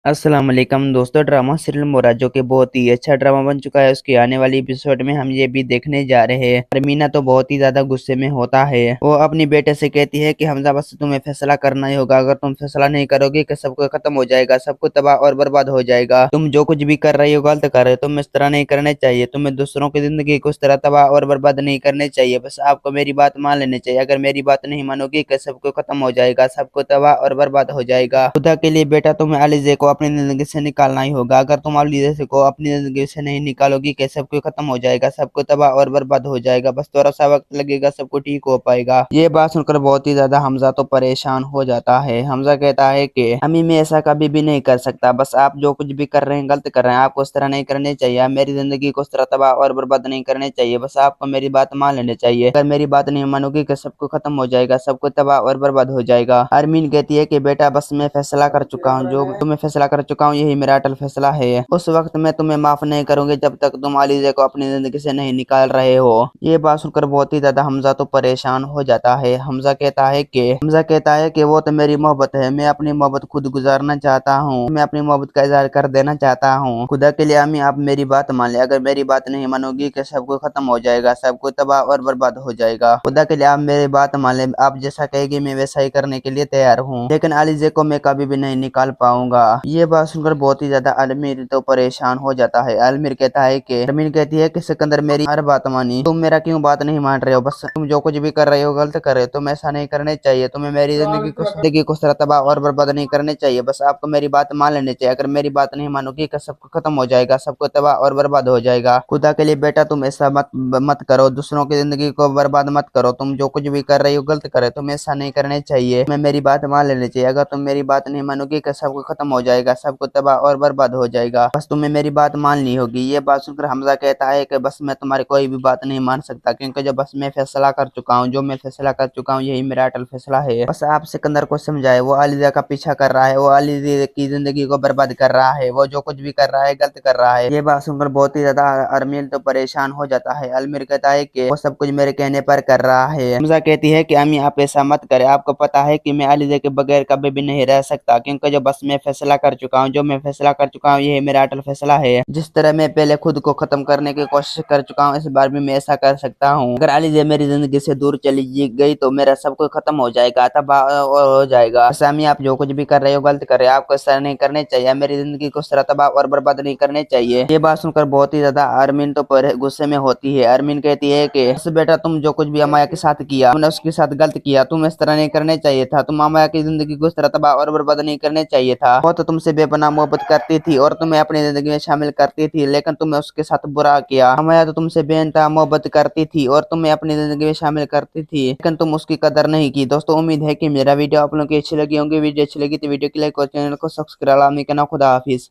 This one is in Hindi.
अस्सलाम वालेकुम दोस्तों। ड्रामा सीरियल मोरा जो कि बहुत ही अच्छा ड्रामा बन चुका है, उसकी आने वाली एपिसोड में हम ये भी देखने जा रहे हैं। अरमीना तो बहुत ही ज्यादा गुस्से में होता है। वो अपनी बेटे से कहती है कि हमजा बस तुम्हें फैसला करना ही होगा। अगर तुम फैसला नहीं करोगे कि सब कुछ खत्म हो जाएगा, सब कुछ तबाह और बर्बाद हो जाएगा। तुम जो कुछ भी कर रही हो गलत कर रहे हो, तुम्हें इस तरह नहीं करने चाहिए। तुम्हें दूसरों की जिंदगी को इस तरह तबाह और बर्बाद नहीं करने चाहिए। बस आपको मेरी बात मान लेनी चाहिए। अगर मेरी बात नहीं मानोगी कि सब कुछ खत्म हो जाएगा, सब कुछ तबाह और बर्बाद हो जाएगा। खुदा के लिए बेटा तुम्हें अलीजे को अपनी जिंदगी से निकालना ही होगा। अगर तुम अलीजे को अपनी जिंदगी से नहीं निकालोगी कि सब कुछ खत्म हो जाएगा, सब कुछ तबाह और बर्बाद हो जाएगा। बस थोड़ा सा वक्त लगेगा, सब कुछ ठीक हो पाएगा। ये बात सुनकर बहुत ही ज्यादा हमजा तो परेशान हो जाता है। हमजा कहता है कि अम्मी मैं ऐसा कभी भी नहीं कर सकता। बस आप जो कुछ भी कर रहे हैं गलत कर रहे हैं। आपको उस तरह नहीं करने चाहिए। आप मेरी जिंदगी को उस तरह तबाह और बर्बाद नहीं करने चाहिए। बस आपको मेरी बात मान लेनी चाहिए। अगर मेरी बात नहीं मानोगी कि सब कुछ खत्म हो जाएगा, सब कुछ तबाह और बर्बाद हो जाएगा। अरमीन कहती है कि बेटा बस मैं फैसला कर चुका हूँ, जो तुम्हें फैसला कर चुका हूँ यही मेरा अटल फैसला है। उस वक्त मैं तुम्हें माफ नहीं करूंगी जब तक तुम अलीजे को अपनी जिंदगी से नहीं निकाल रहे हो। ये बात सुनकर बहुत ही ज्यादा हमजा तो परेशान हो जाता है। हमजा कहता है कि वो तो मेरी मोहब्बत है, मैं अपनी मोहब्बत खुद गुजारना चाहता हूँ, मैं अपनी मोहब्बत का इजहार कर देना चाहता हूँ। खुदा के लिए अम्मी आप मेरी बात मान ले। अगर मेरी बात नहीं मानोगी कि सब कुछ खत्म हो जाएगा, सब कुछ तबाह और बर्बाद हो जाएगा। खुदा के लिए आप मेरी बात मान ले। आप जैसा कहेगी मैं वैसा ही करने के लिए तैयार हूँ, लेकिन अलीजे को मैं कभी भी नहीं निकाल पाऊंगा। ये बात सुनकर बहुत ही ज्यादा अलमीर तो परेशान हो जाता है। अलमीर कहता है कि अरमीन कहती है कि सिकंदर मेरी हर बात मानी, तुम मेरा क्यों बात नहीं मान रहे हो। बस तुम जो कुछ भी कर रहे हो गलत कर रहे हो। तुम ऐसा नहीं करने चाहिए। तुम्हें मेरी जिंदगी को तरह तबाह और बर्बाद नहीं करने चाहिए। बस आपको मेरी बात मान लेनी चाहिए। अगर मेरी बात नहीं मानोगी कि सब कुछ खत्म हो जाएगा, सब कुछ तबाह और बर्बाद हो जाएगा। खुदा के लिए बेटा तुम ऐसा मत मत करो। दूसरों की जिंदगी को बर्बाद मत करो। तुम जो कुछ भी कर रही हो गलत कर रहे हो। तुम्हें ऐसा नहीं करने चाहिए। मैं मेरी बात मान लेनी चाहिए। अगर तुम मेरी बात नहीं मानोगी कि सब कुछ खत्म हो जाएगा, सब कुछ तबाह और बर्बाद हो जाएगा। बस तुम्हें मेरी बात माननी होगी। ये बात सुनकर हमजा कहता है कि बस मैं तुम्हारी कोई भी बात नहीं मान सकता, क्योंकि जो बस मैं फैसला कर चुका हूँ, जो मैं फैसला कर चुका हूँ यही मेरा अटल फैसला है। बस आप सिकंदर को समझाए। वो अलीजा का पीछा कर रहा है, वो अलीजा की जिंदगी को बर्बाद कर रहा है। वो जो कुछ भी कर रहा है गलत कर रहा है। ये बात सुनकर बहुत ही ज्यादा अरमील तो परेशान हो जाता है। अलमीर कहता है कि वो सब कुछ मेरे कहने पर कर रहा है। हमजा कहती है कि अम्मी आप ऐसा मत करें। आपको पता है कि मैं अलीजा के बगैर कभी भी नहीं रह सकता, क्योंकि जो बस मैं फैसला कर चुका हूँ, जो मैं फैसला कर चुका हूँ यही मेरा अटल फैसला है। जिस तरह मैं पहले खुद को खत्म करने की कोशिश कर चुका हूँ, इस बार भी मैं ऐसा कर सकता हूँ। अगर अलीजा मेरी जिंदगी से दूर चली गई तो मेरा सब कुछ खत्म हो जाएगा, तबाह और हो जाएगा। सामी आप जो कुछ भी कर रहे हो गलत कर रहे हो। आपको ऐसा नहीं करने चाहिए। मेरी जिंदगी को इस तरह तबाह और बर्बाद नहीं करने चाहिए। ये बात सुनकर बहुत ही ज्यादा अरमीन तो गुस्से में होती है। अरमीन कहती है कि बस बेटा तुम जो कुछ भी अमाया के साथ किया, तुमने उसके साथ गलत किया। तुम इस तरह नहीं करने चाहिए था। तुम अमाया की जिंदगी को इस तरह तबाह और बर्बाद नहीं करने चाहिए था। वो तो तुमसे बेपनाह मोहब्बत करती थी और तुम्हें अपनी जिंदगी में शामिल करती थी, लेकिन तुमने उसके साथ बुरा किया। अमाया तो तुमसे बेइंतहा मोहब्बत करती थी और तुम्हें अपनी जिंदगी में शामिल करती थी, लेकिन तुम उसकी कदर नहीं की। दोस्तों उम्मीद है कि मेरा वीडियो आप लोगों की अच्छी लगी होंगी। वीडियो अच्छी लगी तो वीडियो को लाइक और चैनल को सब्सक्राइब करना। खुदा हाफिज।